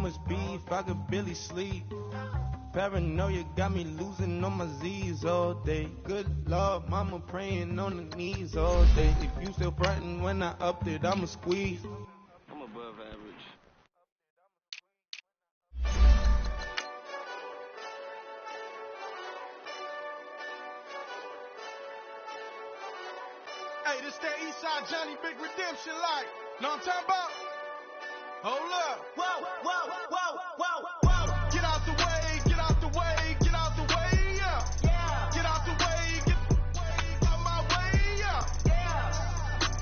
much beef, I could barely sleep. Paranoia got me losing on my Z's all day. Good Lord, mama praying on the knees all day. If you still frontin' when I upped it, I'ma squeeze. I'm above average. Hey, this that Eastside Johnny Big Redemption like. Know what I'm talking about? Hold up. Whoa, whoa, whoa, whoa, whoa. Get out the way, get out the way, get out the way, yeah. Yeah. Get out the way, get out my way, yeah. Yeah.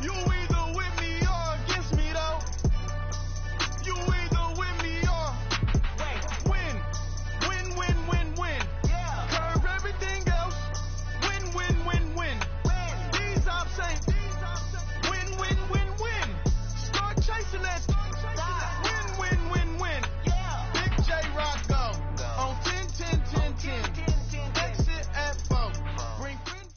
You either with me or against me, though. You either with me or win. Win, win, win, win. Yeah. Curve everything else. Win, win, win, win. These ops ain't. Win, win, win, win. Start chasing that. Win, win, win, win. Yeah. Big J Rock go. On 10, 10, 10, 10. Exit at 4. Bring friend.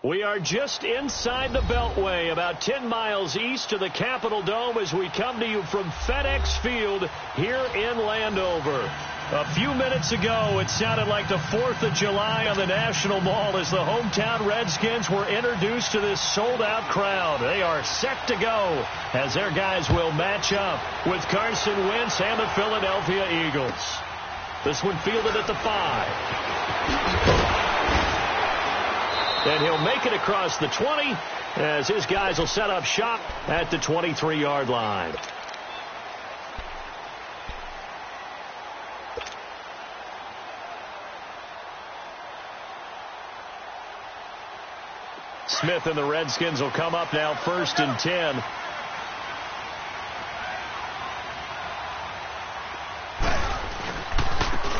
We are just inside the Beltway, about 10 miles east of the Capitol Dome as we come to you from FedEx Field here in Landover. A few minutes ago, it sounded like the 4th of July on the National Mall as the hometown Redskins were introduced to this sold-out crowd. They are set to go as their guys will match up with Carson Wentz and the Philadelphia Eagles. This one fielded at the 5. And he'll make it across the 20 as his guys will set up shop at the 23-yard line. Smith and the Redskins will come up now 1st and 10.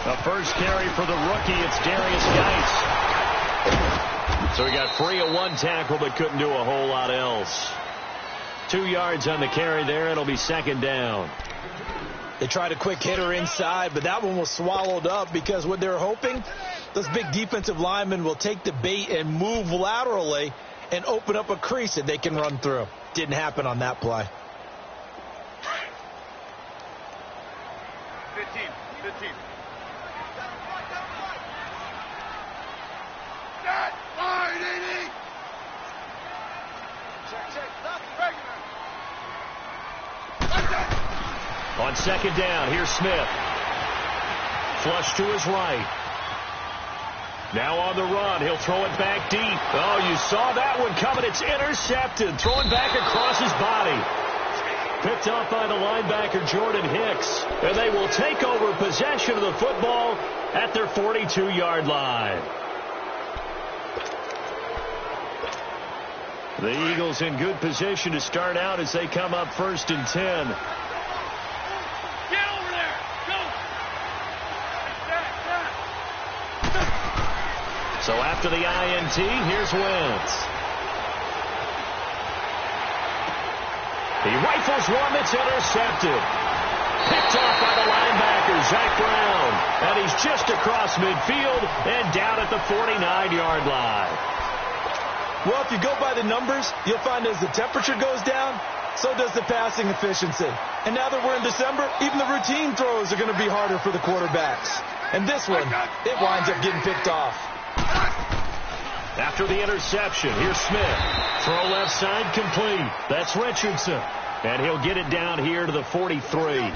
The first carry for the rookie, it's Darius Geis. So he got free of one tackle but couldn't do a whole lot else. 2 yards on the carry there. It'll be 2nd down. They tried a quick hitter inside, but that one was swallowed up because what they're hoping, those big defensive linemen will take the bait and move laterally and open up a crease that they can run through. Didn't happen on that play. 15. On 2nd down, here's Smith. Flush to his right. Now on the run, he'll throw it back deep. Oh, you saw that one coming. It's intercepted. Throwing back across his body. Picked up by the linebacker, Jordan Hicks. And they will take over possession of the football at their 42-yard line. The Eagles in good position to start out as they come up 1st and 10. So after the INT, here's Wentz. He rifles one that's intercepted. Picked off by the linebacker, Zach Brown. And he's just across midfield and down at the 49-yard line. Well, if you go by the numbers, you'll find as the temperature goes down, so does the passing efficiency. And now that we're in December, even the routine throws are going to be harder for the quarterbacks. And this one, it winds up getting picked off. After the interception, here's Smith. Throw left side complete. That's Richardson. And he'll get it down here to the 43.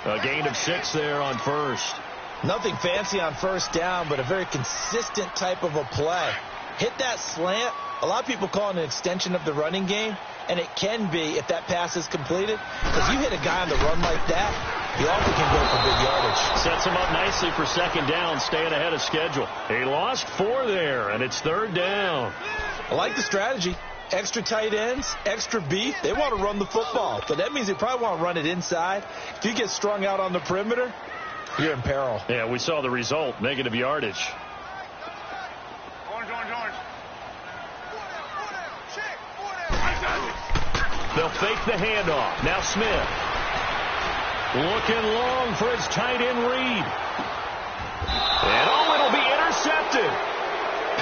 A gain of 6 there on 1st. Nothing fancy on 1st down, but a very consistent type of a play. Hit that slant. A lot of people call it an extension of the running game, and it can be if that pass is completed. If you hit a guy on the run like that, he often can go for big yardage. Sets him up nicely for 2nd down, staying ahead of schedule. He lost 4 there, and it's 3rd down. I like the strategy. Extra tight ends, extra beef. They want to run the football, but that means they probably want to run it inside. If you get strung out on the perimeter, you're in peril. Yeah, we saw the result, negative yardage. Orange. They'll fake the handoff. Now Smith. Looking long for his tight end read. And it'll be intercepted.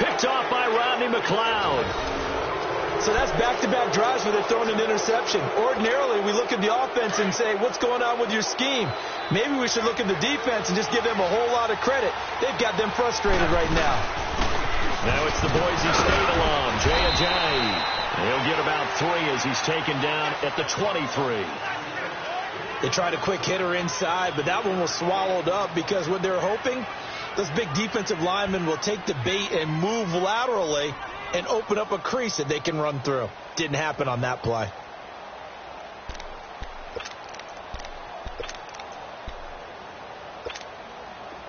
Picked off by Rodney McLeod. So that's back-to-back drives where they're throwing an interception. Ordinarily, we look at the offense and say, what's going on with your scheme? Maybe we should look at the defense and just give them a whole lot of credit. They've got them frustrated right now. Now it's the Boise State alum, Jay Ajayi. He'll get about 3 as he's taken down at the 23. They tried a quick hitter inside, but that one was swallowed up because what they're hoping, those big defensive linemen will take the bait and move laterally and open up a crease that they can run through. Didn't happen on that play.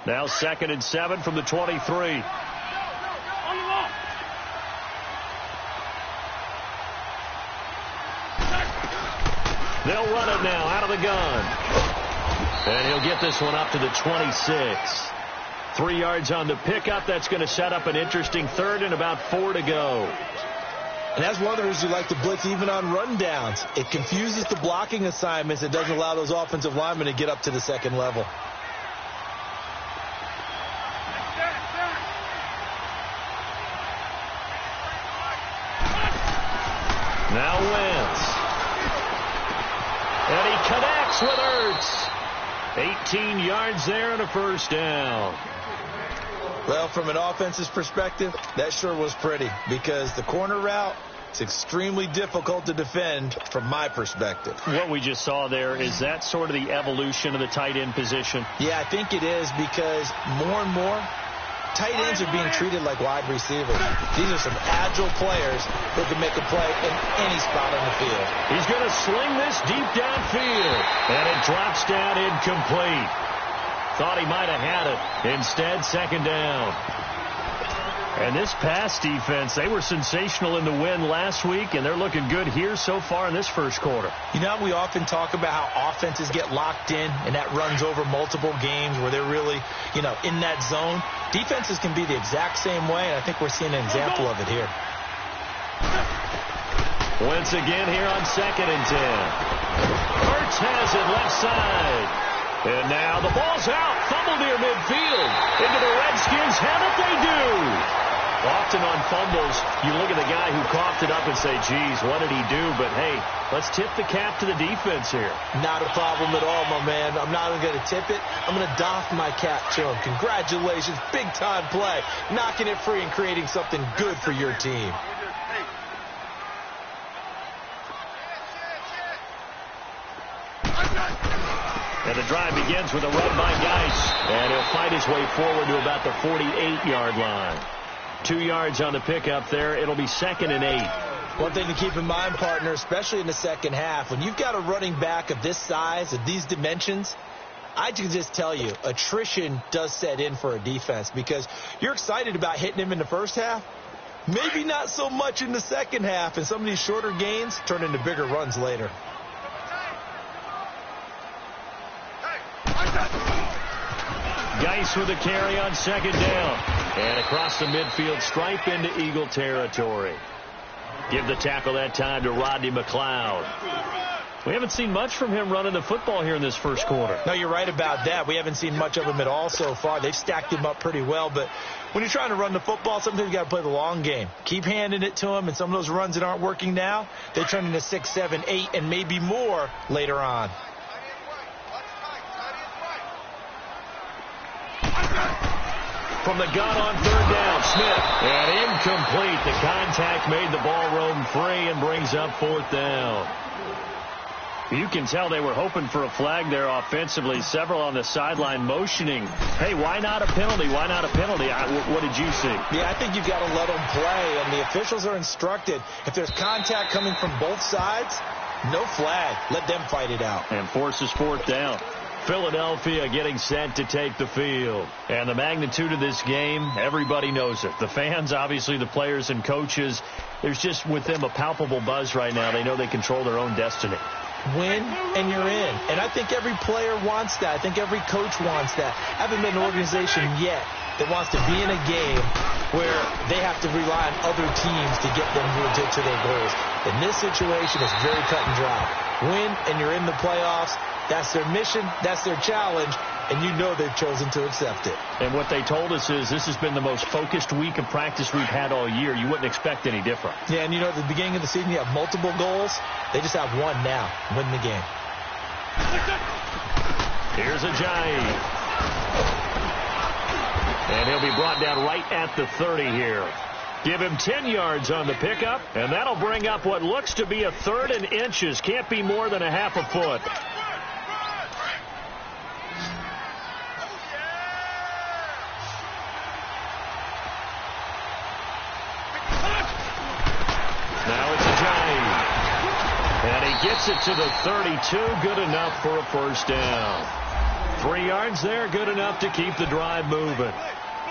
Now 2nd and 7 from the 23. They'll run it now out of the gun. And he'll get this one up to the 26. 3 yards on the pickup. That's going to set up an interesting 3rd and about 4 to go. And that's one of the reasons you like to blitz even on rundowns. It confuses the blocking assignments. It doesn't allow those offensive linemen to get up to the 2nd level. Now Wentz. And he connects with Ertz. 18 yards there and a 1st down. Well, from an offense's perspective, that sure was pretty because the corner route, it's extremely difficult to defend from my perspective. What we just saw there, is that sort of the evolution of the tight end position? Yeah, I think it is because more and more, tight ends are being treated like wide receivers. These are some agile players who can make a play in any spot on the field. He's going to sling this deep downfield, and it drops down incomplete. Thought he might have had it. Instead, 2nd down. And this pass defense, they were sensational in the win last week, and they're looking good here so far in this 1st quarter. You know, we often talk about how offenses get locked in, and that runs over multiple games where they're really, in that zone. Defenses can be the exact same way, and I think we're seeing an example of it here. Once again here on 2nd and 10. Ertz has it left side. And now the ball's out. Fumble near midfield. Into the Redskins. Have it, they do. Often on fumbles, you look at the guy who coughed it up and say, geez, what did he do? But, hey, let's tip the cap to the defense here. Not a problem at all, my man. I'm not even going to tip it. I'm going to doff my cap to him. Congratulations. Big-time play. Knocking it free and creating something good for your team. And the drive begins with a run by Geis. And he'll fight his way forward to about the 48-yard line. 2 yards on the pickup there. It'll be 2nd and 8. One thing to keep in mind, partner, especially in the 2nd half, when you've got a running back of this size, of these dimensions, I can just tell you, attrition does set in for a defense because you're excited about hitting him in the 1st half. Maybe not so much in the 2nd half, and some of these shorter gains turn into bigger runs later. Geis with a carry on 2nd down. And across the midfield stripe into Eagle territory. Give the tackle that time to Rodney McLeod. We haven't seen much from him running the football here in this 1st quarter. No, you're right about that. We haven't seen much of him at all so far. They've stacked him up pretty well. But when you're trying to run the football, sometimes you got to play the long game. Keep handing it to him, and some of those runs that aren't working now, they turn into 6, 7, 8, and maybe more later on. From the gun on 3rd down, Smith. And incomplete. The contact made the ball roam free and brings up 4th down. You can tell they were hoping for a flag there offensively. Several on the sideline motioning. Hey, why not a penalty? Why not a penalty? What did you see? Yeah, I think you've got to let them play, and the officials are instructed. If there's contact coming from both sides, no flag. Let them fight it out. And forces 4th down. Philadelphia getting set to take the field. And the magnitude of this game, everybody knows it. The fans, obviously the players and coaches, there's just with them a palpable buzz right now. They know they control their own destiny. Win, and you're in. And I think every player wants that. I think every coach wants that. I haven't been an organization yet that wants to be in a game where they have to rely on other teams to get them to their goals. In this situation, it's very cut and dry. Win, and you're in the playoffs. That's their mission. That's their challenge. and you know they've chosen to accept it. And what they told us is this has been the most focused week of practice we've had all year. You wouldn't expect any different. Yeah, and you know, at the beginning of the season, you have multiple goals. They just have one now, win the game. Here's Ajayi. And he'll be brought down right at the 30 here. Give him 10 yards on the pickup, and that'll bring up what looks to be a 3rd and inches. Can't be more than a half a foot. Now it's Ajayi. And he gets it to the 32. Good enough for a first down. 3 yards there, good enough to keep the drive moving.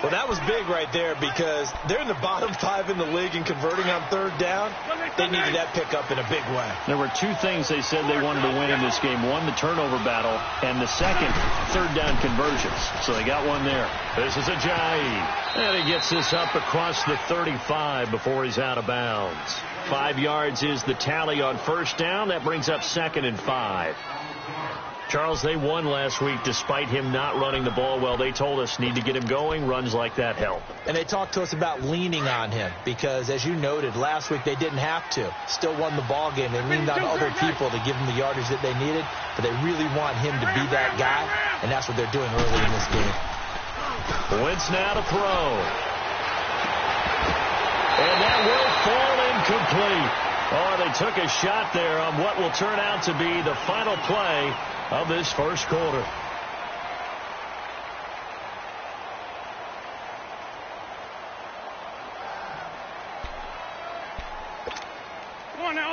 Well, that was big right there because they're in the bottom 5 in the league and converting on 3rd down. They needed that pickup in a big way. There were 2 things they said they wanted to win in this game. One, the turnover battle, and the second, 3rd down conversions. So they got one there. This is Ajayi. And he gets this up across the 35 before he's out of bounds. 5 yards is the tally on first down. That brings up 2nd and 5. Charles, they won last week despite him not running the ball well. They told us need to get him going. Runs like that help. And they talked to us about leaning on him because, as you noted, last week they didn't have to. Still won the ball game. They leaned on other people to give them the yardage that they needed, but they really want him to be that guy, and that's what they're doing early in this game. Wentz now to throw. And that will fall incomplete. Oh, they took a shot there on what will turn out to be the final play of this first quarter.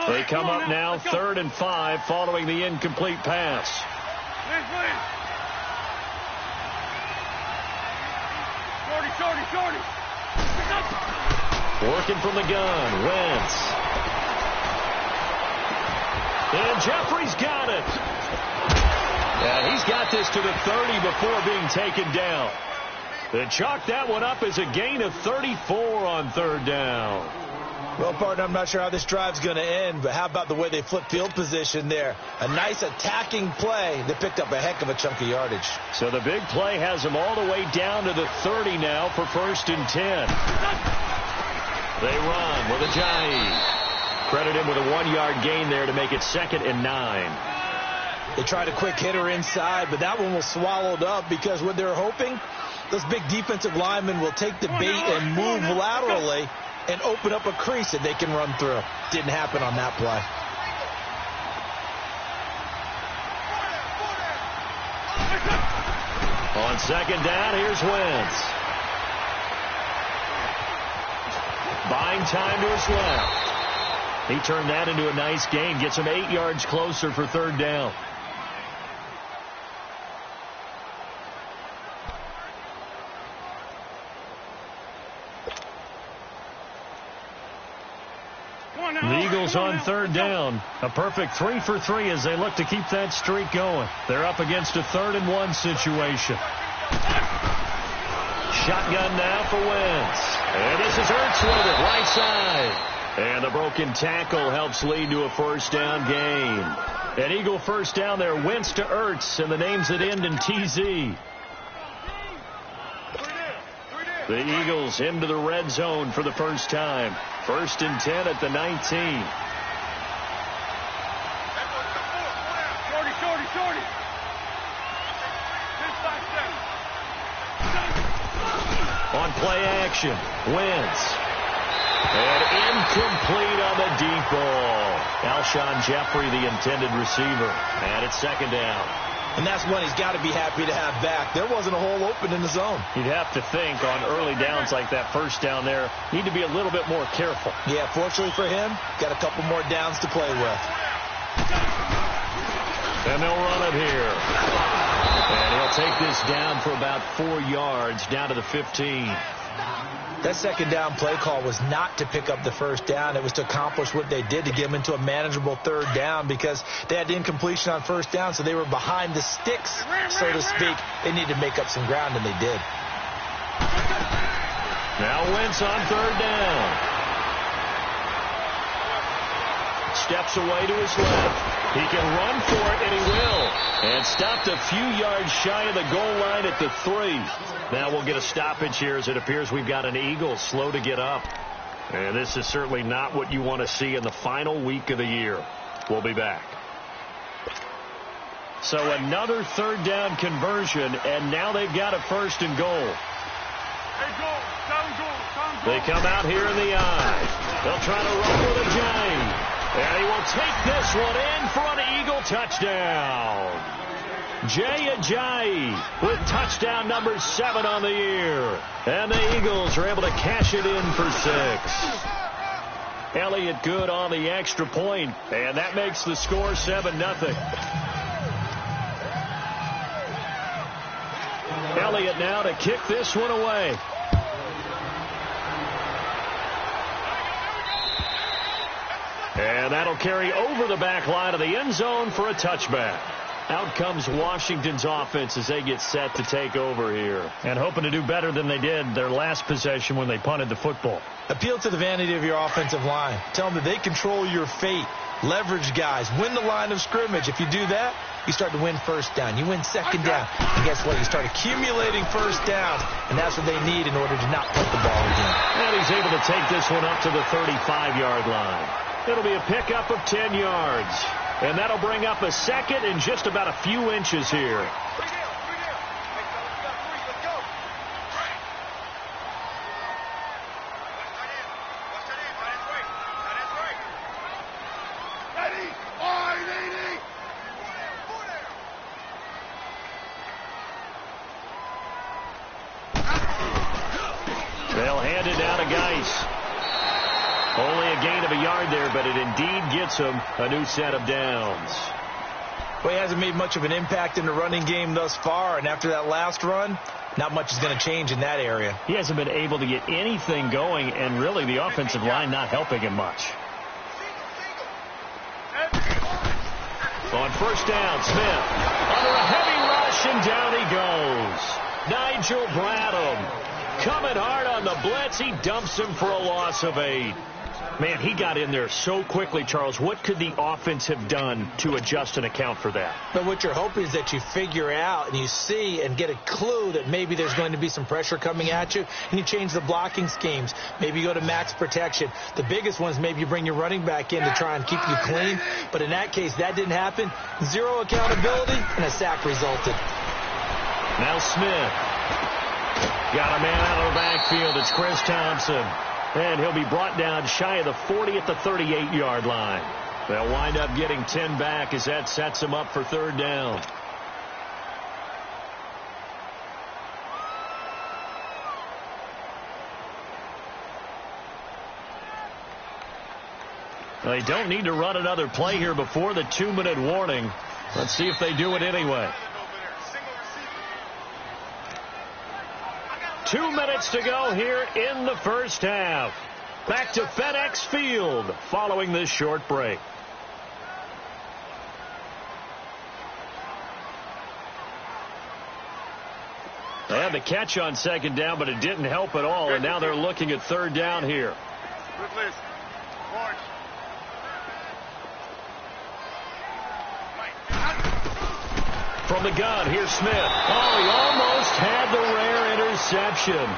They come up now 3rd and 5 following the incomplete pass. Working from the gun, Wentz. And Jeffrey's got it. Yeah, he's got this to the 30 before being taken down. They chalk that one up as a gain of 34 on 3rd down. Well, partner, I'm not sure how this drive's going to end, but how about the way they flip field position there? A nice attacking play. They picked up a heck of a chunk of yardage. So the big play has them all the way down to the 30 now for 1st and 10. They run with Ajayi. Credit him with a 1-yard gain there to make it 2nd and 9. They tried a quick hitter inside, but that one was swallowed up because what they're hoping, those big defensive linemen will take the bait and move laterally and open up a crease that they can run through. Didn't happen on that play. On 2nd down, here's Wentz. Buying time to his left. He turned that into a nice gain. Gets him 8 yards closer for 3rd down. The Eagles on 3rd down. A perfect 3 for 3 as they look to keep that streak going. They're up against a 3rd and 1 situation. Shotgun now for Wentz. And this is Ertz with it, right side. And the broken tackle helps lead to a first down gain. An Eagle first down there, Wentz to Ertz, and the names that end in TZ. The Eagles into the red zone for the first time. 1st and 10 at the 19. On play action, Wentz. And incomplete on the deep ball. Alshon Jeffrey, the intended receiver. And it's 2nd down. And that's one he's got to be happy to have back. There wasn't a hole open in the zone. You'd have to think on early downs like that first down there, need to be a little bit more careful. Yeah, fortunately for him, got a couple more downs to play with. And they'll run it here. And he'll take this down for about 4 yards, down to the 15. That 2nd down play call was not to pick up the first down. It was to accomplish what they did, to get them into a manageable 3rd down, because they had the incompletion on first down, so they were behind the sticks, so to speak. They needed to make up some ground, and they did. Now Wentz on 3rd down. steps away to his left. He can run for it, and he will. And stopped a few yards shy of the goal line at the 3. Now we'll get a stoppage here as it appears we've got an Eagle slow to get up. And this is certainly not what you want to see in the final week of the year. We'll be back. So another third down conversion, and now they've got a 1st and goal. They come out here in the eye. They'll try to run with Ajayi. And he will take this one in for an Eagle touchdown. Jay Ajayi with touchdown number 7 on the year. And the Eagles are able to cash it in for 6. Elliott good on the extra point, and that makes the score 7-0. Elliott now to kick this one away. And that'll carry over the back line of the end zone for a touchback. Out comes Washington's offense as they get set to take over here. And hoping to do better than they did their last possession when they punted the football. Appeal to the vanity of your offensive line. Tell them that they control your fate. Leverage guys. Win the line of scrimmage. If you do that, you start to win 1st down. You win 2nd down. And guess what? You start accumulating 1st downs. And that's what they need in order to not punt the ball again. And he's able to take this one up to the 35-yard line. It'll be a pickup of 10 yards. And that'll bring up a 2nd and just about a few inches here. They'll hand it down to Geis. Only a gain of a yard there, but it indeed gets him a new set of downs. Well, he hasn't made much of an impact in the running game thus far, and after that last run, not much is going to change in that area. He hasn't been able to get anything going, and really the offensive line not helping him much. On 1st down, Smith under a heavy rush, and down he goes. Nigel Bradham coming hard on the blitz. He dumps him for a loss of 8. Man, he got in there so quickly, Charles. What could the offense have done to adjust and account for that? But what you're hoping is that you figure out and you see and get a clue that maybe there's going to be some pressure coming at you, and you change the blocking schemes. Maybe you go to max protection. The biggest one is maybe you bring your running back in to try and keep you clean. But in that case, that didn't happen. 0 accountability, and a sack resulted. Now Smith. Got a man out of the backfield. It's Chris Thompson. And he'll be brought down shy of the 40 at the 38-yard line. They'll wind up getting 10 back as that sets them up for 3rd down. They don't need to run another play here before the 2-minute warning. Let's see if they do it anyway. 2 minutes to go here in the 1st half. Back to FedEx Field following this short break. They had the catch on 2nd down, but it didn't help at all, and now they're looking at 3rd down here. From the gun, here's Smith. Oh, he almost had the rare interception.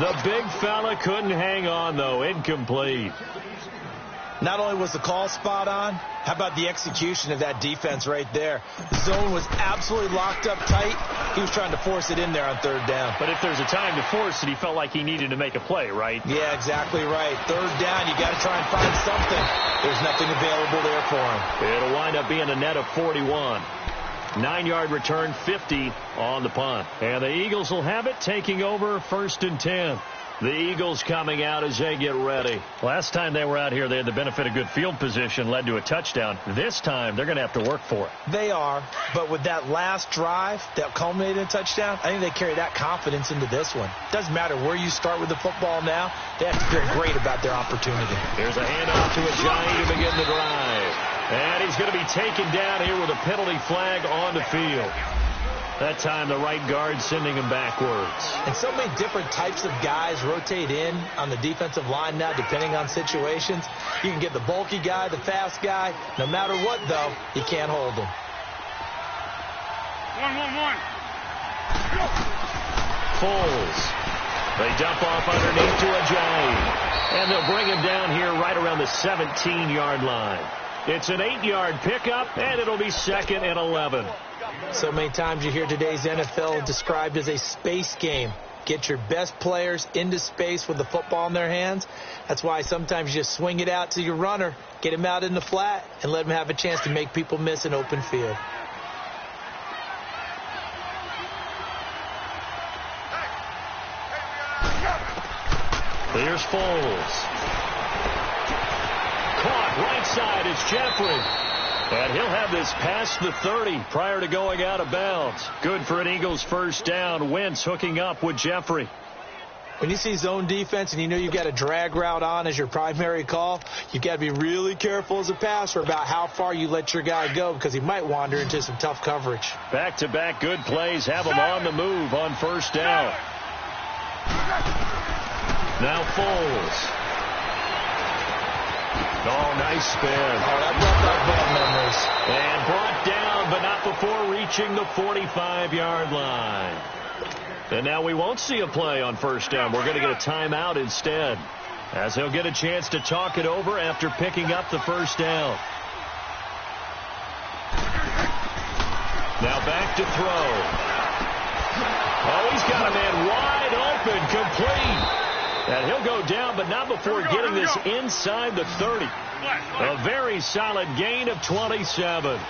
The big fella couldn't hang on, though. Incomplete. Not only was the call spot on, how about the execution of that defense right there? The zone was absolutely locked up tight. He was trying to force it in there on 3rd down. But if there's a time to force it, he felt like he needed to make a play, right? Yeah, exactly right. 3rd down, you got to try and find something. There's nothing available there for him. It'll wind up being a net of 41. 9-yard return, 50 on the punt. And the Eagles will have it, taking over 1st and 10. The Eagles coming out as they get ready. Last time they were out here, they had the benefit of good field position, led to a touchdown. This time, they're going to have to work for it. They are, but with that last drive that culminated in a touchdown, I think they carry that confidence into this one. Doesn't matter where you start with the football now, they have to feel great about their opportunity. There's a handoff to Ajayi to begin the drive. And he's going to be taken down here with a penalty flag on the field. That time the right guard sending him backwards. And so many different types of guys rotate in on the defensive line now, depending on situations. You can get the bulky guy, the fast guy. No matter what, though, you can't hold him. 1-1-1. Foles. They dump off underneath to Ajayi. And they'll bring him down here right around the 17-yard line. It's an 8-yard pickup, and it'll be 2nd and 11. So many times you hear today's NFL described as a space game. Get your best players into space with the football in their hands. That's why sometimes you just swing it out to your runner, get him out in the flat, and let him have a chance to make people miss an open field. Here's Foles. Caught right side. It's Jeffrey. And he'll have this past the 30 prior to going out of bounds. Good for an Eagles first down. Wentz hooking up with Jeffrey. When you see zone defense and you know you've got a drag route on as your primary call, you've got to be really careful as a passer about how far you let your guy go because he might wander into some tough coverage. Back-to-back good plays have him on the move on first down. Now Foles. Oh, nice spin. Oh, that brought back bad memories. And brought down, but not before reaching the 45-yard line. And now we won't see a play on first down. We're going to get a timeout instead, as he'll get a chance to talk it over after picking up the first down. Now back to throw. Oh, he's got a man wide open, complete. And he'll go down, but not before getting this inside the 30. A very solid gain of 27.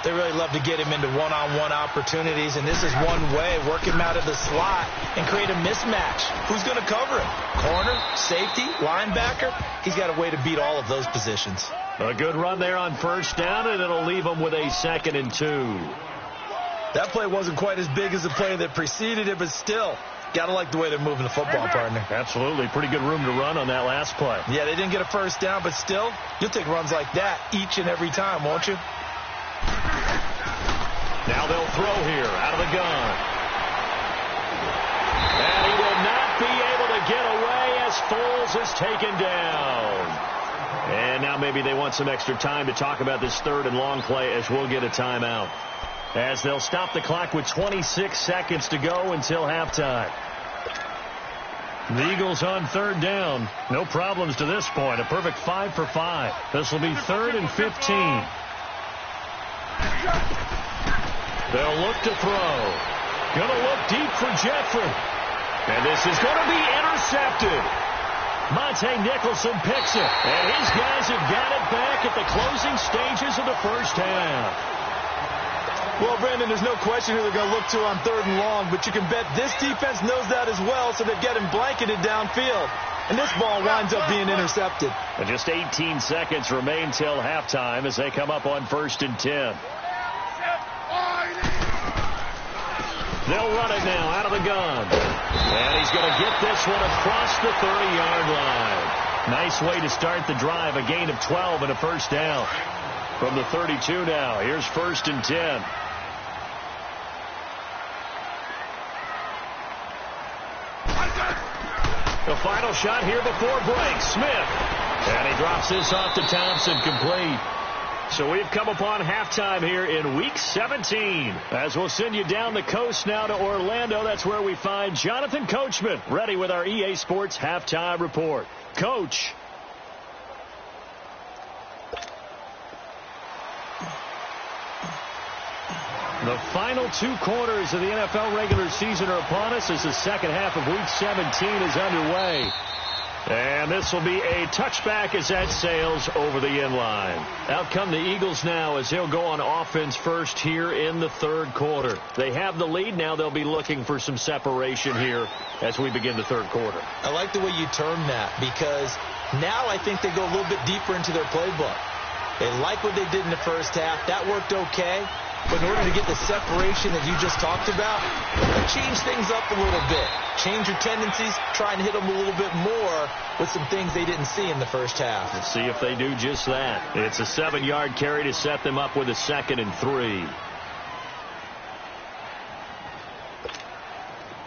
They really love to get him into one-on-one opportunities, and this is one way. Work him out of the slot and create a mismatch. Who's going to cover him? Corner, safety, linebacker? He's got a way to beat all of those positions. A good run there on first down, and it'll leave him with a 2nd and 2. That play wasn't quite as big as the play that preceded it, but still, got to like the way they're moving the football, partner. Absolutely. Pretty good room to run on that last play. Yeah, they didn't get a first down, but still, you'll take runs like that each and every time, won't you? Now they'll throw here out of the gun. And he will not be able to get away as Foles is taken down. And now maybe they want some extra time to talk about this 3rd and long play as we'll get a timeout. As they'll stop the clock with 26 seconds to go until halftime. The Eagles on 3rd down. No problems to this point. A perfect 5 for 5. This will be 3rd and 15. They'll look to throw. Going to look deep for Jeffrey. And this is going to be intercepted. Monte Nicholson picks it. And his guys have got it back at the closing stages of the first half. Well, Brandon, there's no question who they're going to look to on 3rd and long, but you can bet this defense knows that as well, so they've got him blanketed downfield. And this ball winds up being intercepted. And just 18 seconds remain till halftime as they come up on 1st and 10. They'll run it now out of the gun. And he's going to get this one across the 30-yard line. Nice way to start the drive. A gain of 12 and a first down. From the 32 now. Here's 1st and 10. The final shot here before break. Smith. And he drops this off to Thompson, complete. So we've come upon halftime here in Week 17. As we'll send you down the coast now to Orlando. That's where we find Jonathan Coachman ready with our EA Sports Halftime Report. Coach. The final 2 quarters of the NFL regular season are upon us as the second half of Week 17 is underway. And this will be a touchback as that sails over the inline. Out come the Eagles now as they'll go on offense first here in the 3rd quarter. They have the lead. Now they'll be looking for some separation here as we begin the 3rd quarter. I like the way you term that because now I think they go a little bit deeper into their playbook. They like what they did in the first half. That worked okay. But in order to get the separation that you just talked about, change things up a little bit. Change your tendencies. Try and hit them a little bit more with some things they didn't see in the first half. Let's see if they do just that. It's a 7-yard carry to set them up with a 2nd and 3.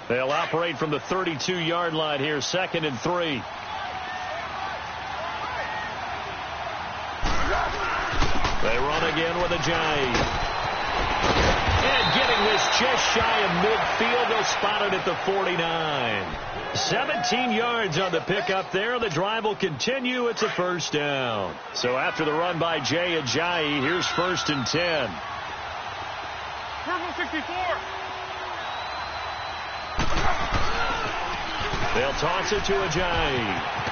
They'll operate from the 32-yard line here, 2nd and 3. They run again with Ajayi. And getting this just shy of midfield. They'll spot it at the 49. 17 yards on the pickup there. The drive will continue. It's a first down. So after the run by Jay Ajayi, here's 1st and 10. Purple 64. They'll toss it to Ajayi.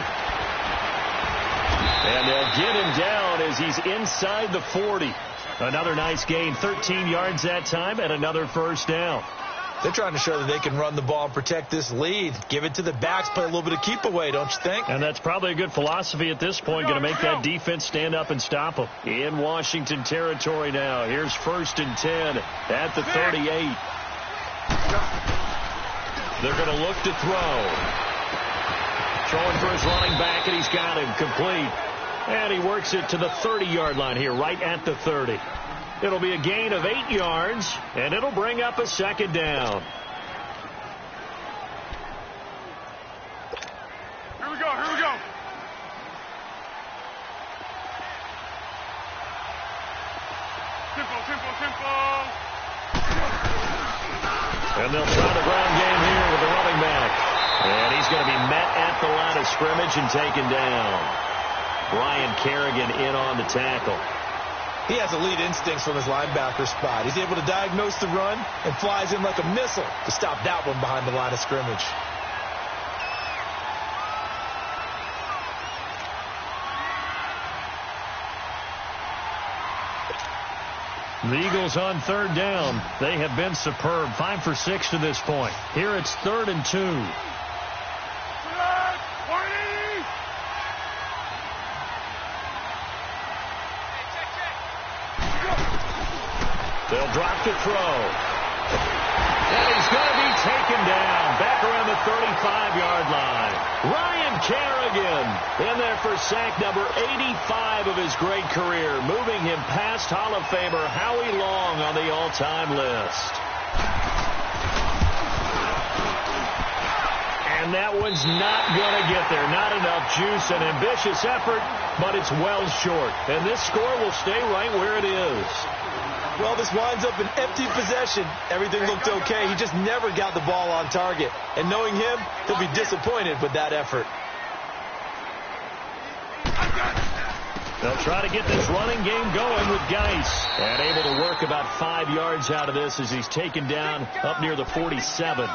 And they'll get him down as he's inside the 40. Another nice gain, 13 yards that time, and another first down. They're trying to show that they can run the ball and protect this lead. Give it to the backs, play a little bit of keep away, don't you think? And that's probably a good philosophy at this point, going to make that defense stand up and stop them. In Washington territory now. Here's 1st and 10 at the 38. They're going to look to throw. Throwing for his running back, and he's got him complete. And he works it to the 30-yard line here, right at the 30. It'll be a gain of 8 yards, and it'll bring up a 2nd down. Here we go, here we go. Tempo. And they'll try the ground game here with the running back. And he's going to be met at the line of scrimmage and taken down. Brian Kerrigan in on the tackle. He has elite instincts from his linebacker spot. He's able to diagnose the run and flies in like a missile to stop that one behind the line of scrimmage. The Eagles on 3rd down. They have been superb. 5 for 6 to this point. Here it's 3rd and 2. They'll drop to throw. And he's going to be taken down back around the 35-yard line. Ryan Kerrigan in there for sack number 85 of his great career, moving him past Hall of Famer Howie Long on the all-time list. And that one's not going to get there. Not enough juice. An ambitious effort, but it's well short. And this score will stay right where it is. Well, this winds up an empty possession. Everything looked okay. He just never got the ball on target. And knowing him, he'll be disappointed with that effort. They'll try to get this running game going with Geis. And able to work about 5 yards out of this as he's taken down up near the 47.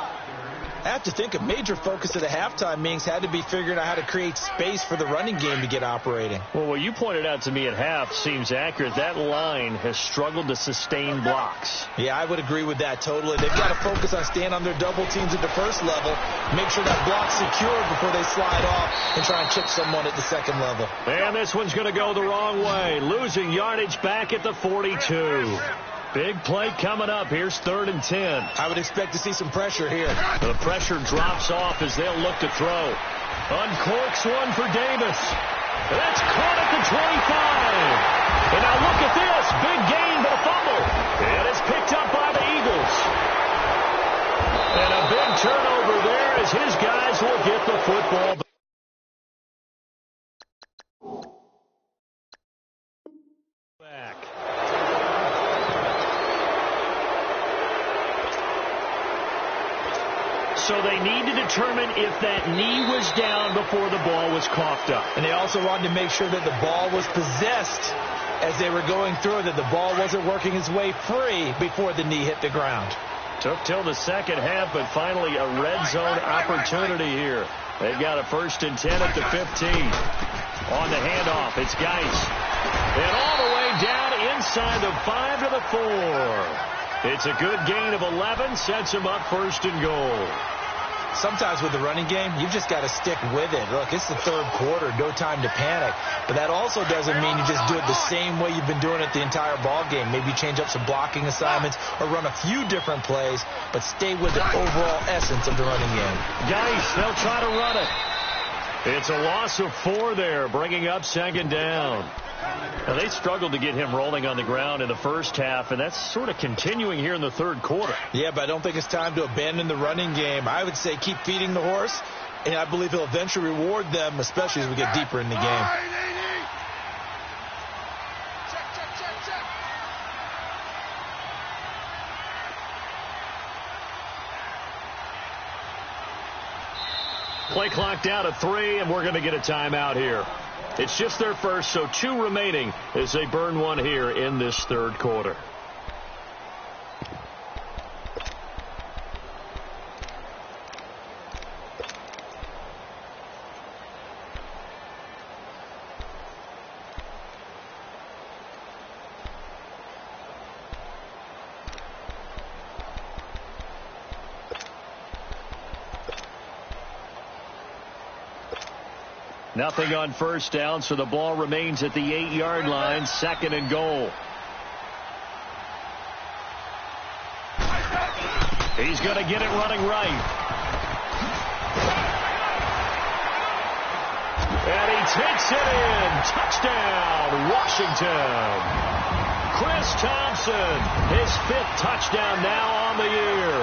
I have to think a major focus of the halftime meetings had to be figuring out how to create space for the running game to get operating. Well, what you pointed out to me at half seems accurate. That line has struggled to sustain blocks. Yeah, I would agree with that totally. They've got to focus on staying on their double teams at the first level, make sure that block's secured before they slide off and try and chip someone at the second level. And this one's going to go the wrong way, losing yardage back at the 42. Big play coming up. Here's 3rd and 10. I would expect to see some pressure here. The pressure drops off as they'll look to throw. Uncorks one for Davis. That's caught at the 25. And now look at this. Big gain, but a fumble. And it's picked up by the Eagles. And a big turnover there as his guys will get the football back. So they need to determine if that knee was down before the ball was coughed up. And they also wanted to make sure that the ball was possessed as they were going through, that the ball wasn't working its way free before the knee hit the ground. Took till the second half, but finally a red zone opportunity here. They've got a 1st and 10 at the 15. On the handoff, it's Geis. And all the way down inside the 5 to the 4. It's a good gain of 11, sets him up 1st and goal. Sometimes with the running game, you've just got to stick with it. Look, it's the 3rd quarter, no time to panic. But that also doesn't mean you just do it the same way you've been doing it the entire ball game. Maybe change up some blocking assignments or run a few different plays, but stay with the overall essence of the running game. Geis, they'll try to run it. It's a loss of 4 there, bringing up 2nd down. Now, they struggled to get him rolling on the ground in the first half, and that's sort of continuing here in the third quarter. Yeah, but I don't think it's time to abandon the running game. I would say keep feeding the horse, and I believe he'll eventually reward them, especially as we get deeper in the game. Play clock down to 3, and we're going to get a timeout here. It's just their first, so 2 remaining as they burn one here in this third quarter. Nothing on first down, so the ball remains at the 8-yard line, 2nd and goal. He's going to get it running right. And he takes it in. Touchdown, Washington. Chris Thompson, his 5th touchdown now on the year.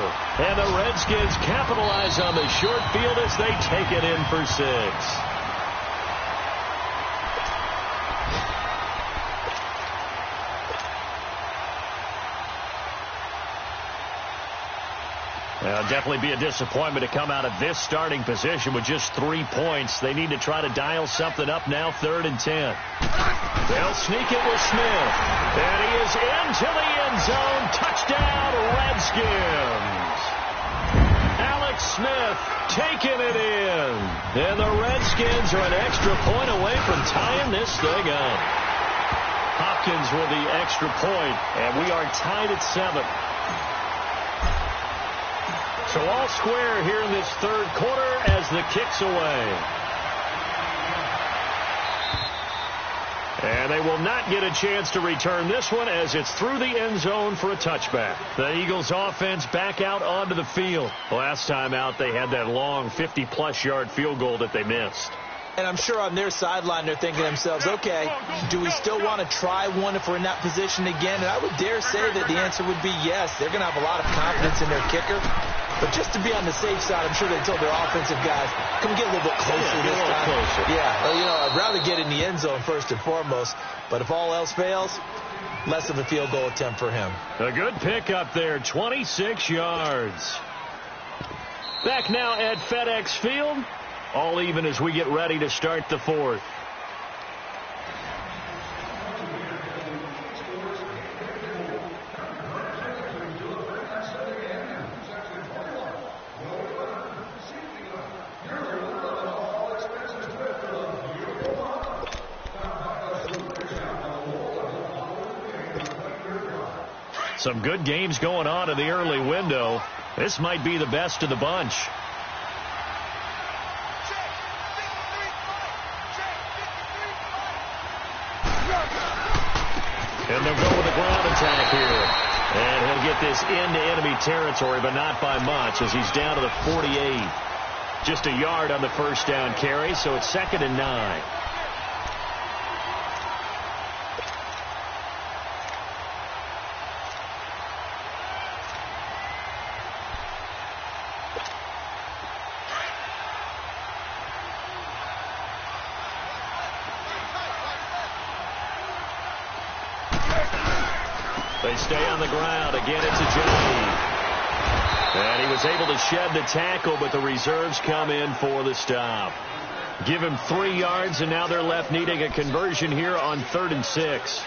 And the Redskins capitalize on the short field as they take it in for 6. It'll definitely be a disappointment to come out of this starting position with just 3 points. They need to try to dial something up now, 3rd and 10. They'll sneak it with Smith. And he is into the end zone. Touchdown, Redskins. Alex Smith taking it in. And the Redskins are an extra point away from tying this thing up. Hopkins with the extra point, and we are tied at 7. So all square here in this third quarter as the kick's away. And they will not get a chance to return this one as it's through the end zone for a touchback. The Eagles offense back out onto the field. Last time out they had that long 50-plus yard field goal that they missed. And I'm sure on their sideline they're thinking to themselves, okay, do we still want to try one if we're in that position again? And I would dare say that the answer would be yes. They're going to have a lot of confidence in their kicker. But just to be on the safe side, I'm sure they told their offensive guys, come get a little bit closer this time. Closer. Yeah, well, you know, I'd rather get in the end zone first and foremost. But if all else fails, less of a field goal attempt for him. A good pick up there, 26 yards. Back now at FedEx Field. All even as we get ready to start the fourth. Some good games going on in the early window. This might be the best of the bunch. And they'll go with a ground attack here. And he'll get this into enemy territory, but not by much as he's down to the 48. Just a yard on the first down carry, so it's 2nd and 9. They stay on the ground. Again, it's a Johnny. And he was able to shed the tackle, but the reserves come in for the stop. Give him 3 yards, and now they're left needing a conversion here on 3rd and 6.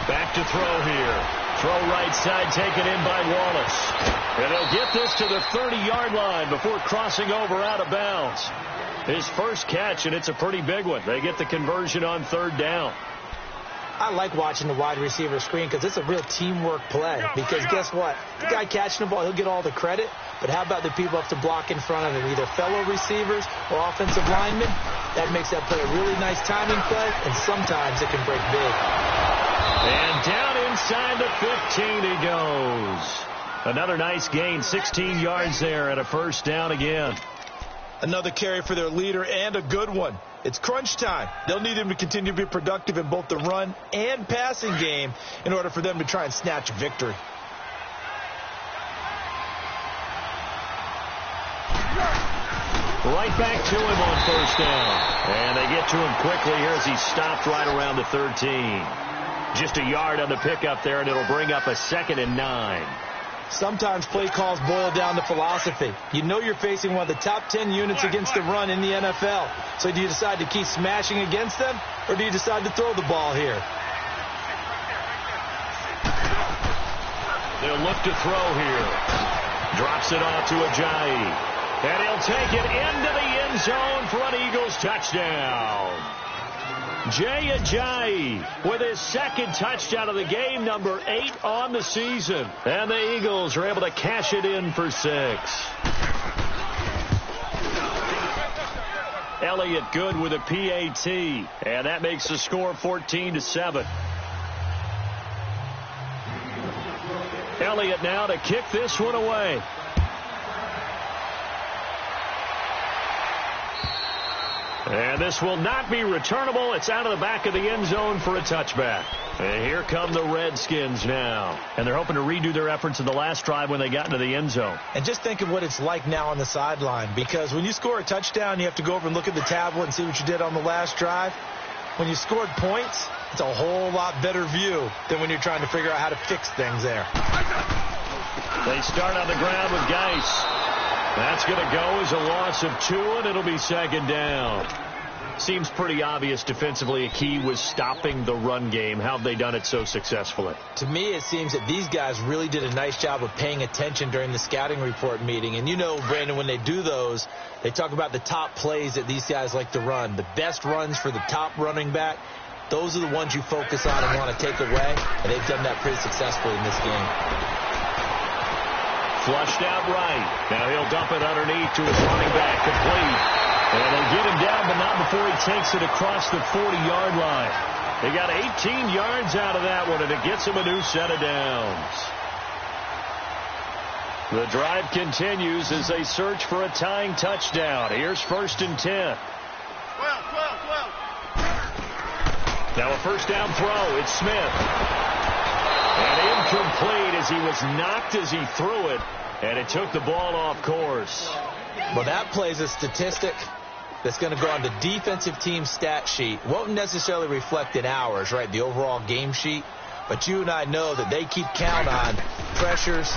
Back to throw here. Throw right side taken in by Wallace. And they'll get this to the 30-yard line before crossing over out of bounds. His first catch, and it's a pretty big one. They get the conversion on 3rd down. I like watching the wide receiver screen because it's a real teamwork play. Because guess what? The guy catching the ball, he'll get all the credit. But how about the people have to block in front of him, either fellow receivers or offensive linemen? That makes that play a really nice timing play, and sometimes it can break big. And down inside the 15 he goes. Another nice gain, 16 yards there and a first down again. Another carry for their leader and a good one. It's crunch time. They'll need him to continue to be productive in both the run and passing game in order for them to try and snatch victory. Right back to him on first down. And they get to him quickly here as he's stopped right around the 13. Just a yard on the pickup there, and it'll bring up a 2nd and 9. Sometimes play calls boil down to philosophy. You know you're facing one of the top 10 units against the run in the NFL. So do you decide to keep smashing against them, or do you decide to throw the ball here? They'll look to throw here. Drops it off to Ajayi. And he'll take it into the end zone for an Eagles touchdown. Jay Ajayi with his 2nd touchdown of the game, number 8 on the season. And the Eagles are able to cash it in for 6. Elliott good with a PAT. And that makes the score 14-7. Elliott now to kick this one away. And this will not be returnable. It's out of the back of the end zone for a touchback. And here come the Redskins now. And they're hoping to redo their efforts in the last drive when they got into the end zone. And just think of what it's like now on the sideline. Because when you score a touchdown, you have to go over and look at the tablet and see what you did on the last drive. When you scored points, it's a whole lot better view than when you're trying to figure out how to fix things there. They start on the ground with Geis. That's going to go as a loss of 2, and it'll be 2nd down. Seems pretty obvious defensively a key was stopping the run game. How have they done it so successfully? To me, it seems that these guys really did a nice job of paying attention during the scouting report meeting. And you know, Brandon, when they do those, they talk about the top plays that these guys like to run. The best runs for the top running back, those are the ones you focus on and want to take away. And they've done that pretty successfully in this game. Flushed out right. Now he'll dump it underneath to his running back, complete. And they get him down, but not before he takes it across the 40-yard line. They got 18 yards out of that one, and it gets him a new set of downs. The drive continues as they search for a tying touchdown. Here's 1st and 10. 12. Now a first down throw. It's Smith. And incomplete as he was knocked as he threw it, and it took the ball off course. Well, that plays a statistic that's going to go on the defensive team stat sheet. Won't necessarily reflect in ours, right, the overall game sheet. But you and I know that they keep count on pressures,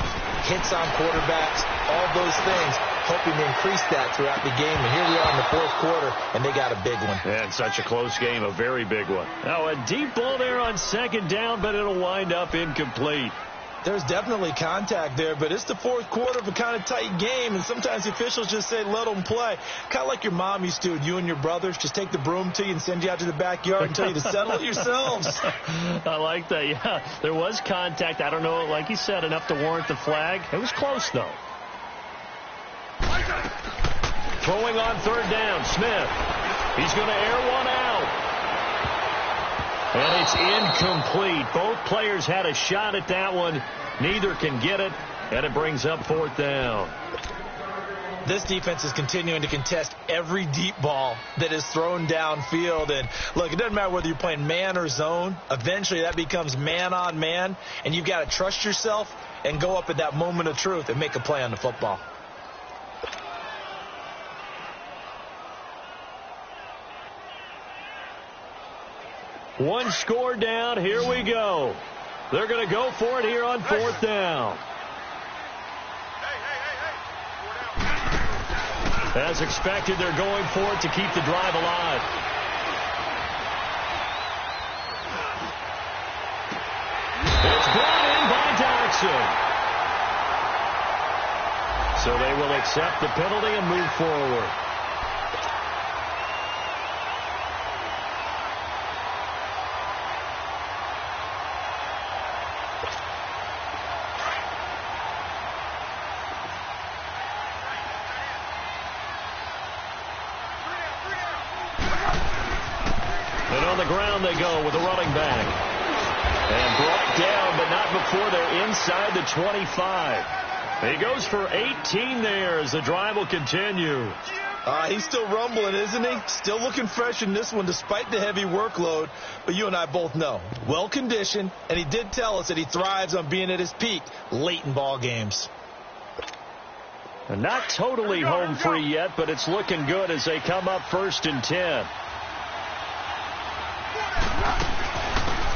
hits on quarterbacks, all those things, hoping to increase that throughout the game. And here we are in the 4th quarter, and they got a big one. And such a close game, a very big one. Now a deep ball there on 2nd down, but it'll wind up incomplete. There's definitely contact there, but it's the 4th quarter of a kind of tight game, and sometimes the officials just say, let them play. Kind of like your mom used to, you and your brothers, just take the broom to you and send you out to the backyard and tell you to settle it yourselves. I like that, yeah. There was contact. I don't know, like you said, enough to warrant the flag. It was close, though. Throwing on 3rd down, Smith. He's going to air one out. And it's incomplete. Both players had a shot at that one. Neither can get it, and it brings up 4th down. This defense is continuing to contest every deep ball that is thrown downfield. And, look, it doesn't matter whether you're playing man or zone. Eventually that becomes man on man, and you've got to trust yourself and go up at that moment of truth and make a play on the football. One score down. Here we go. They're going to go for it here on 4th down. As expected, they're going for it to keep the drive alive. It's brought in by Jackson. So they will accept the penalty and move forward. ground they go with a running back. And brought down, but not before they're inside the 25. He goes for 18 there as the drive will continue. He's still rumbling, isn't he? Still looking fresh in this one despite the heavy workload. But you and I both know, well-conditioned, and he did tell us that he thrives on being at his peak late in ball games. Not totally home free yet, but it's looking good as they come up 1st and 10.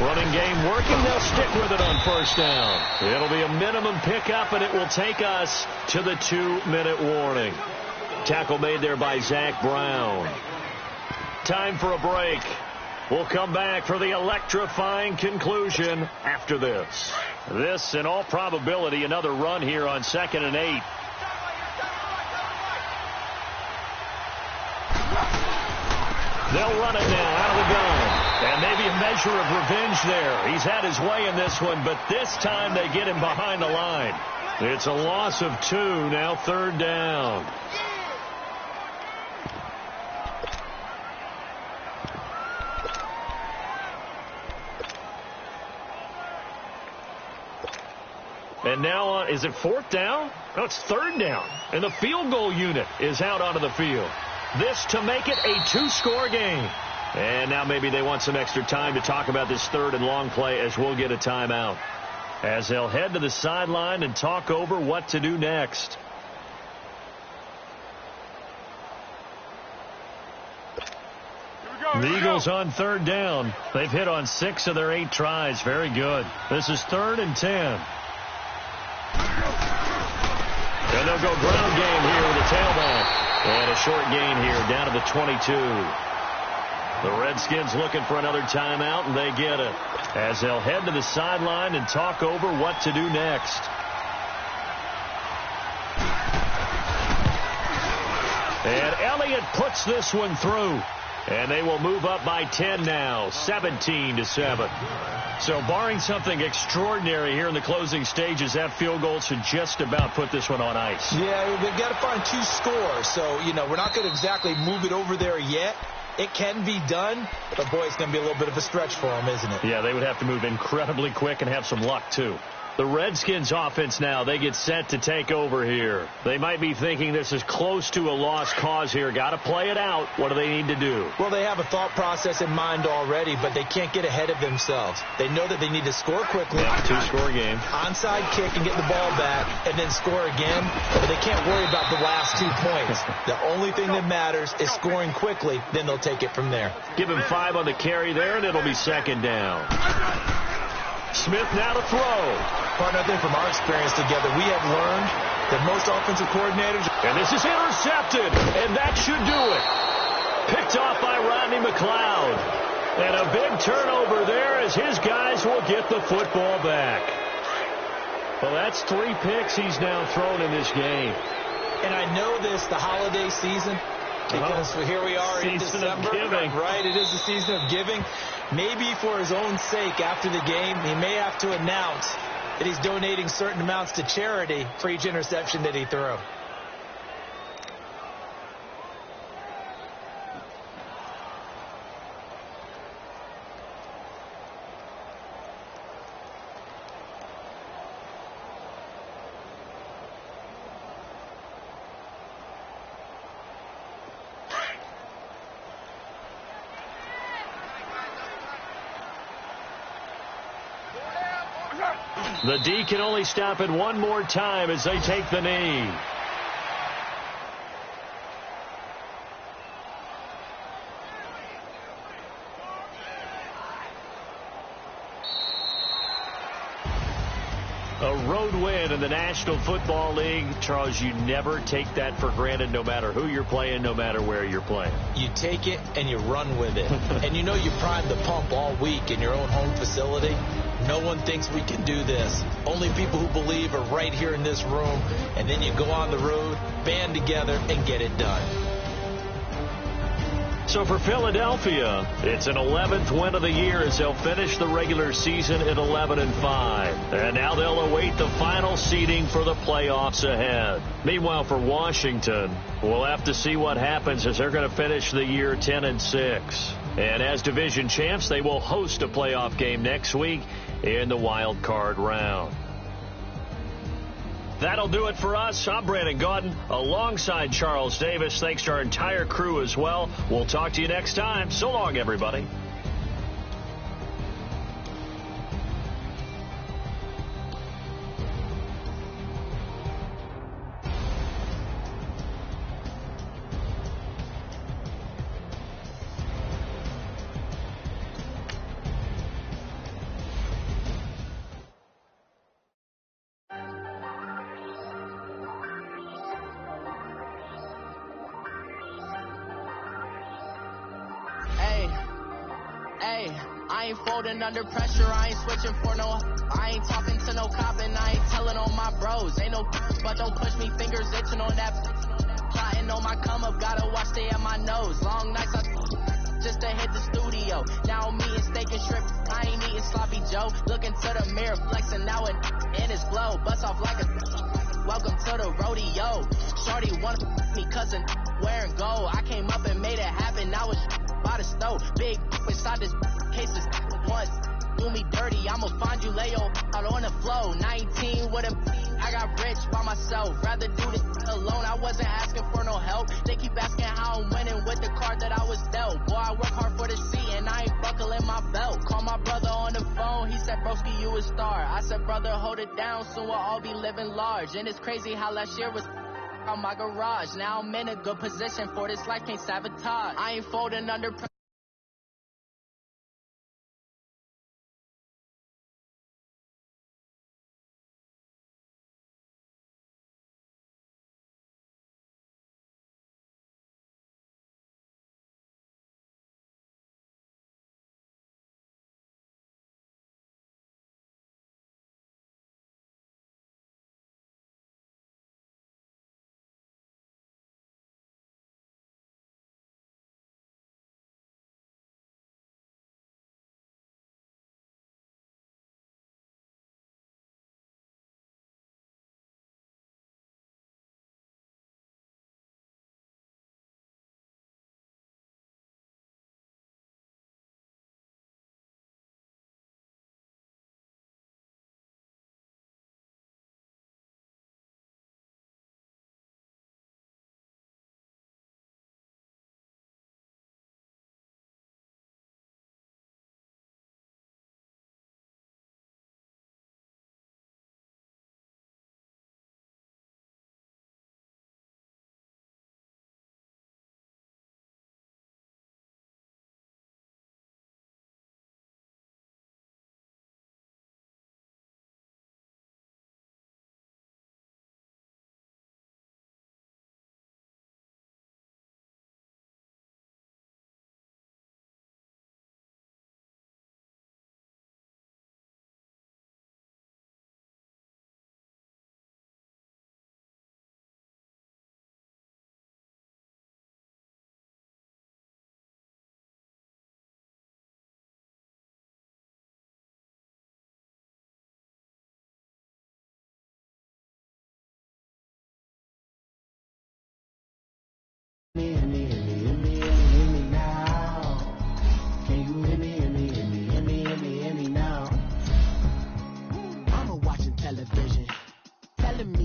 Running game working. They'll stick with it on 1st down. It'll be a minimum pickup, and it will take us to the 2-minute warning. Tackle made there by Zach Brown. Time for a break. We'll come back for the electrifying conclusion after this. This, in all probability, another run here on 2nd and 8. They'll run it now out of the gun. And maybe a measure of revenge there. He's had his way in this one, but this time they get him behind the line. It's a loss of 2, now 3rd down. And now, is it 4th down? No, it's 3rd down. And the field goal unit is out onto the field. This to make it a 2-score game. And now maybe they want some extra time to talk about this 3rd and long play as we'll get a timeout. As they'll head to the sideline and talk over what to do next. The Eagles on 3rd down. They've hit on 6 of their 8 tries. Very good. This is 3rd and 10. And they'll go ground game here with a tailback. And a short gain here down to the 22. The Redskins looking for another timeout, and they get it. As they'll head to the sideline and talk over what to do next. And Elliott puts this one through. And they will move up by 10 now, 17-7. So barring something extraordinary here in the closing stages, that field goal should just about put this one on ice. Yeah, they've got to find 2 scores. So, we're not going to exactly move it over there yet. It can be done, but boy, it's going to be a little bit of a stretch for them, isn't it? Yeah, they would have to move incredibly quick and have some luck, too. The Redskins offense now, they get set to take over here. They might be thinking this is close to a lost cause here. Got to play it out. What do they need to do? Well, they have a thought process in mind already, but they can't get ahead of themselves. They know that they need to score quickly. Yeah, 2-score game. Onside kick and get the ball back and then score again, but they can't worry about the last 2 points. The only thing that matters is scoring quickly, then they'll take it from there. Give him 5 on the carry there, and it'll be 2nd down. Smith now to throw. Partner, I think from our experience together, we have learned that most offensive coordinators... And this is intercepted, and that should do it. Picked off by Rodney McLeod. And a big turnover there as his guys will get the football back. Well, that's 3 picks he's now thrown in this game. And I know this, the holiday season, because here we are in December. Right, it is the season of giving. Maybe for his own sake, after the game, he may have to announce that he's donating certain amounts to charity for each interception that he threw. The D can only stop it one more time as they take the knee. A road win in the National Football League. Charles, you never take that for granted no matter who you're playing, no matter where you're playing. You take it and you run with it. And you primed the pump all week in your own home facility. No one thinks we can do this. Only people who believe are right here in this room. And then you go on the road, band together, and get it done. So for Philadelphia, it's an 11th win of the year as they'll finish the regular season at 11-5. And now they'll await the final seeding for the playoffs ahead. Meanwhile, for Washington, we'll have to see what happens as they're going to finish the year 10-6. And as division champs, they will host a playoff game next week in the wild card round. That'll do it for us. I'm Brandon Gaudin alongside Charles Davis. Thanks to our entire crew as well. We'll talk to you next time. So long, everybody. I ain't folding under pressure, I ain't switching for no. I ain't talking to no cop and I ain't telling on my bros. Ain't no but don't push me, fingers itching on that. Plotting on my come up, gotta watch stay at my nose. Long nights just to hit the studio. Now I'm eating steak and shrimp, I ain't eating sloppy Joe. Looking to the mirror, flexing now and in his glow. Bust off like a welcome to the rodeo. Shorty want me cousin wearing gold. I came up and made it happen, now it's by the stove. Big inside this cases once do me dirty, I'ma find you lay out on the flow. 19 with a I got rich by myself, rather do this alone. I wasn't asking for no help, they keep asking how I'm winning with the card that I was dealt. Boy, I work hard for the seat and I ain't buckling my belt. Call my brother on the phone, he said broski you a star. I said brother hold it down, soon we'll all be living large. And it's crazy how last year was on my garage. Now I'm in a good position for this life, can't sabotage. I ain't folding under pressure.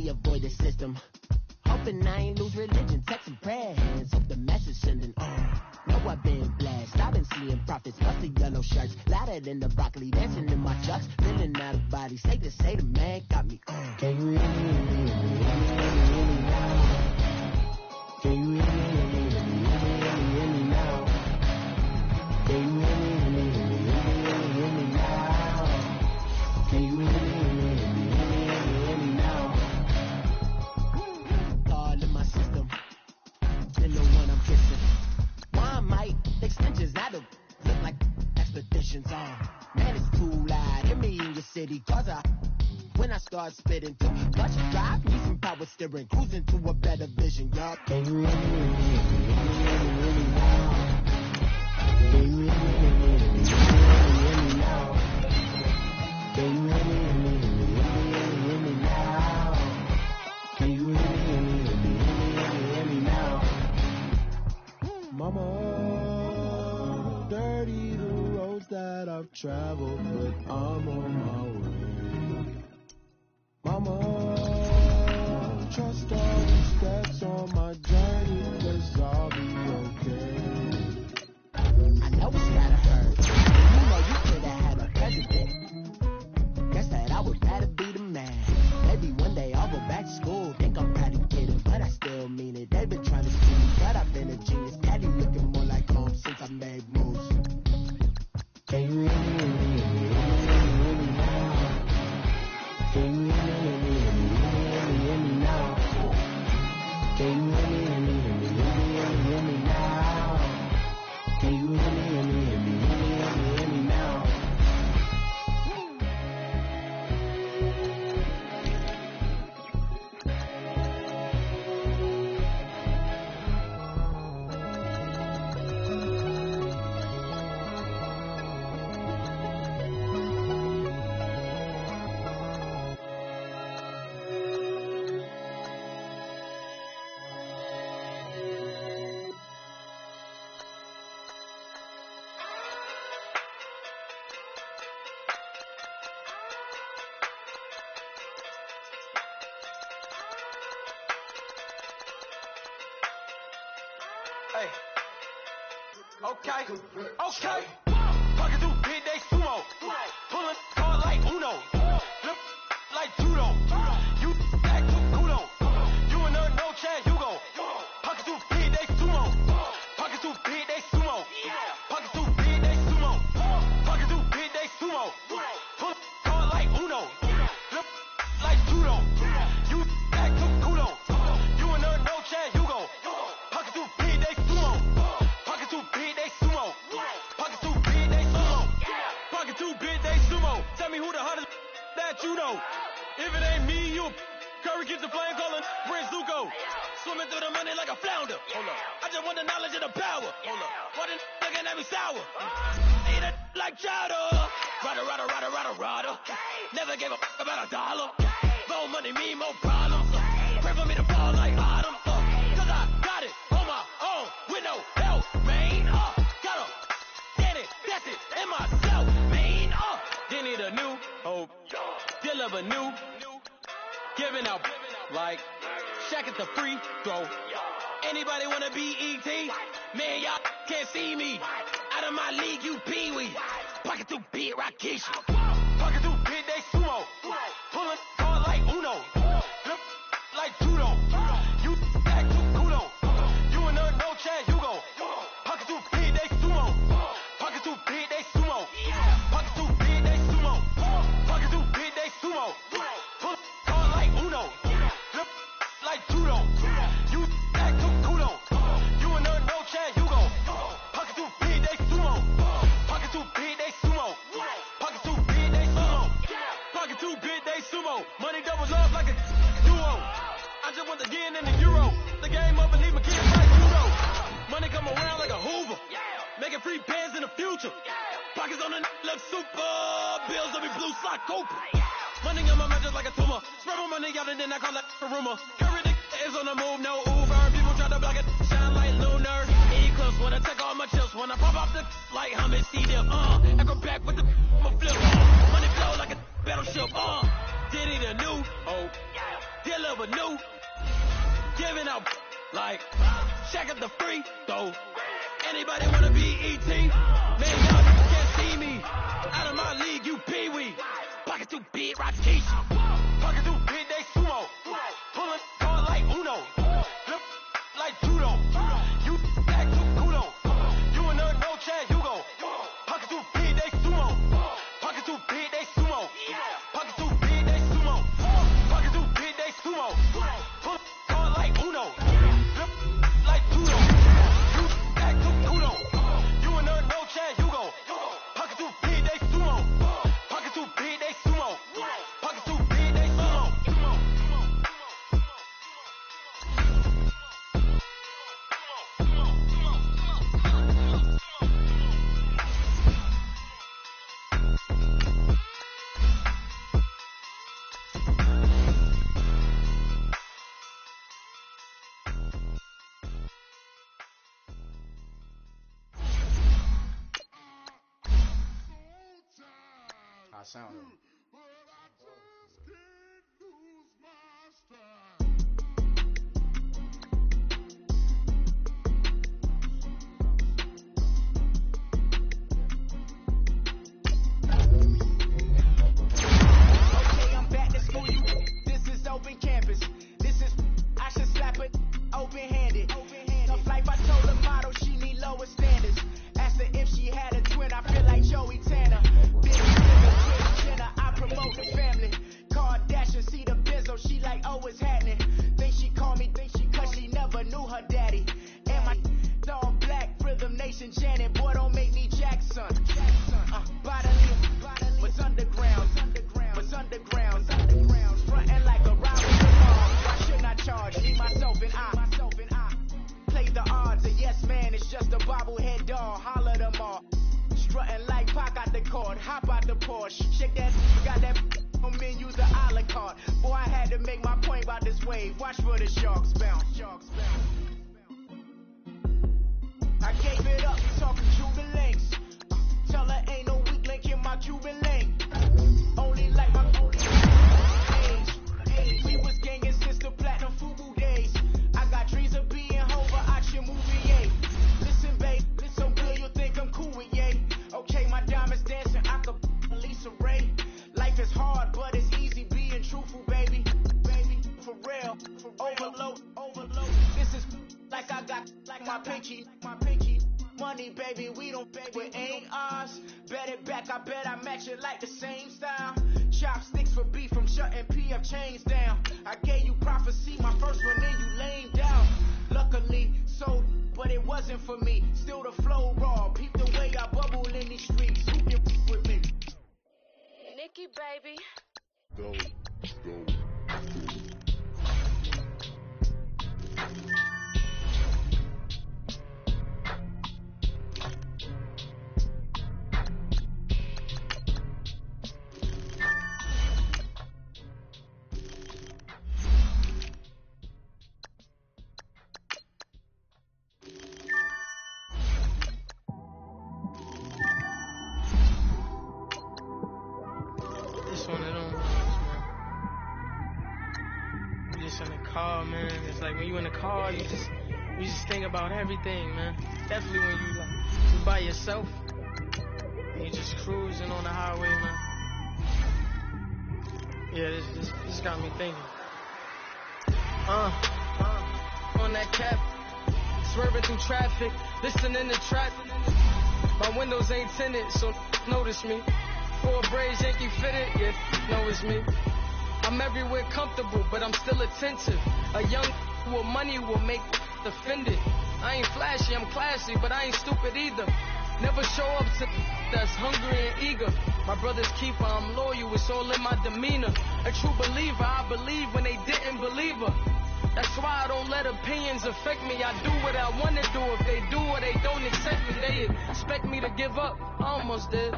Avoid the system, hoping I ain't lose religion. Texting prayer hands, hope the message sending on. Know I've been blessed, I've been seeing prophets, bust the yellow shirts, louder than the broccoli, dancing in my chucks, feeling out of body. Say the man got me on. Can you hear me? Now? Can you hear me now? Can you hear me now? Can you hear me now? Extensions that'll look like expeditions on. Man, it's too loud. Hear me in your city, cause when I start spitting, to clutch drive, need some power steering, cruising to a better vision, y'all. Can you hear me now? Can you hear me now? Can you hear me now? Can you hear me now? Mama. travel, but I'm on my way. Mama, trust all the steps on my journey, 'cause I'll be okay. I know it's gotta hurt. You know you could have had a president. Guess that I would rather be the man. Maybe one day I'll go back to school. Think I'm probably kidding, but I still mean it. They've been trying to see me, but I've been a genius. Daddy looking more like home since I made moves. Can you hear me, hear me, hear me, hear me, hear me now? Can you hear me, hear me, hear me, hear me, hear me, hear me now? Can you hear me, hear me, hear me, hear me, hear me, hear me now? Can you hear me, hear me, hear me, hear me, hear me, hear me now? Hey. Okay. Fucking through big day sumo. Pulling hard like Uno. Flip like judo. You back to kudo. You and her no Chad Hugo. Fucking through big day sumo. Fucking through big day sumo. Fucking through big day sumo. Fucking through big day sumo. Pull hard like Uno. Flip like judo. You back to kudo. You and her no Chad Hugo. Fucking through big day sumo. Fucking through big day sumo. Fucking through big day sumo. Fucking through big day sumo. Tell me who the hottest that you know. If it ain't me, you Curry keeps the flame calling Prince Zuko. Swimming through the money like a flounder. Hold up. I just want the knowledge and the power. Hold up. Why the looking at me sour? Eat it like chowder. Rada. Never gave a about a dollar. More money mean more problems. Pray for me to fall like autumn. Cause I got it on my own with no help, man. Gotta get it, that's it, in myself, man. They need a new hope. Deliver new. Giving out like Shaq at the free throw. Anybody wanna be E.T.? Man, y'all can't see me. Out of my league, you pee-wee. Pocket through big Rakish. Pocket through big day sumo. Pulling hard like Uno. Flip like judo. You back to kudo. You and her no Chad Hugo. Pocket through big day sumo. Pocket through big day sumo. Pocket through big day sumo. Pocket through big day sumo. Pull hard like Uno. Flip like judo. You back to kudo. You and her no Chad Hugo. Pocket through big day sumo. Pocket through big day sumo. Pocket through big day sumo. Pocket through big day sumo. Money double love like a duo. I just want the yen and the euro. The game up and leave my kids like judo. Money come around like a Hoover. Making free bands in the future. Pockets on the look super. Bills will be blue slot Cooper. Money on my mind just like a tumor. Spread my money out and then I call it a rumor. Curry the is on the move, no Uber. People try to block it, shine like lunar. Eclipse wanna take all my chips. When I pop off the like Hummus, see them. Acrobat with the flip. Money flow like a battleship. Diddy the new hope. Deliver new. Giving out like Shaq at the free throw. Anybody wanna be E.T.? Man, y'all can't see me. Out of my league, you pee-wee. Pocket too big, Rakish. Pocket too big, they sumo. Pulling hard like Uno. Flip like judo. You back to kudo. You and her no Chad Hugo. Pocket too big, they sumo. Pocket too big, they sumo. Pocket too big, they sumo. Pocket too big, they sumo. Pull hard like Uno. Flip like judo. You back to kudo. You and her no Chad Hugo. Pocket too big, they sumo. Pocket too big, they sumo. Pocket too big, they sumo. I sound it. Okay, I'm back to school. This is open campus. This is I should slap it open-handed. Tough life, I told the model she need lower standards. Asked her if she had a twin. I feel like Joey Tanner. Big Kris Jenner, I promote the family. Kardashian, see the Benzo, she like, oh, it's happening. Think she called me, cause she never knew her daddy. And my all black, Rhythm Nation Janet, boy, don't make me Jackson. Bodily, was underground, frontin' like a robber. Why shouldn't I charge me, myself, and I? Play the odds, a yes man, it's just a bobblehead doll, holler them all. Strutting like Pac out the court, hop out the Porsche, shake that, got that on menus, the a la carte. Boy, I had to make my point about this wave, watch for the sharks bounce. I gave it up, talking Cuban links. Tell her ain't no weak link in my Cuban link. Only like my age. We was gangin' since the platinum FUBU days. I got dreams of being Hova, I should movie, yay. Listen, babe, listen good, you'll think I'm cool with yay. Okay, my diamonds dancing, I could Lisa Ray. Life is hard, but it's easy being truthful, baby. For real, overload. This is like I got like my pinky. Money, baby, we don't pay with ain't ours. Bet it back, I bet I match it like the same style. Chopsticks for beef from shutting PF chains down. I gave you prophecy, my first one, then you laying down. Luckily, sold, but it wasn't for me. Still the flow raw, peep the way I bubble in these streets. Who can with me? Nikki, baby. Go. It's one of them, man. You just in the car, man. It's like when you in the car, you just think about everything, man. Definitely when you by yourself and you just cruising on the highway, man. Yeah, this got me thinking. On that cap, swerving through traffic, listening to trap. My windows ain't tinted, so notice me. 4 braids, Yankee fitted, yeah, know it's me. I'm everywhere comfortable, but I'm still attentive. A young with money will make offended. I ain't flashy, I'm classy, but I ain't stupid either. Never show up to that's hungry and eager. My brother's keeper, I'm loyal, it's all in my demeanor. A true believer, I believe when they didn't believe her. That's why I don't let opinions affect me. I do what I want to do. If they do or they don't accept me, they expect me to give up. I almost did.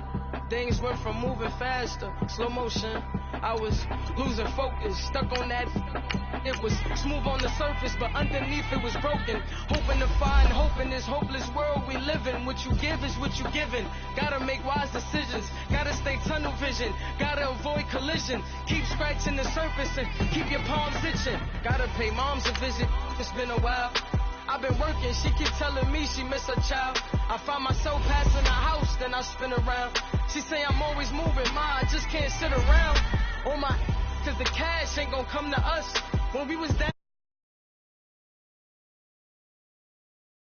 Things went from moving faster, slow motion. I was losing focus, stuck on that. It was smooth on the surface, but underneath it was broken. Hoping to find hope in this hopeless world we live in. What you give is what you given. Gotta make wise decisions. Gotta stay tunnel vision. Gotta avoid collision. Keep scratching the surface and keep your palms itching. Gotta pay moms a visit. It's been a while. I've been working, she keep telling me she miss her child. I find myself passing the house, then I spin around. She say I'm always moving, ma, I just can't sit around. On my, cause the cash ain't gonna come to us. When we was down.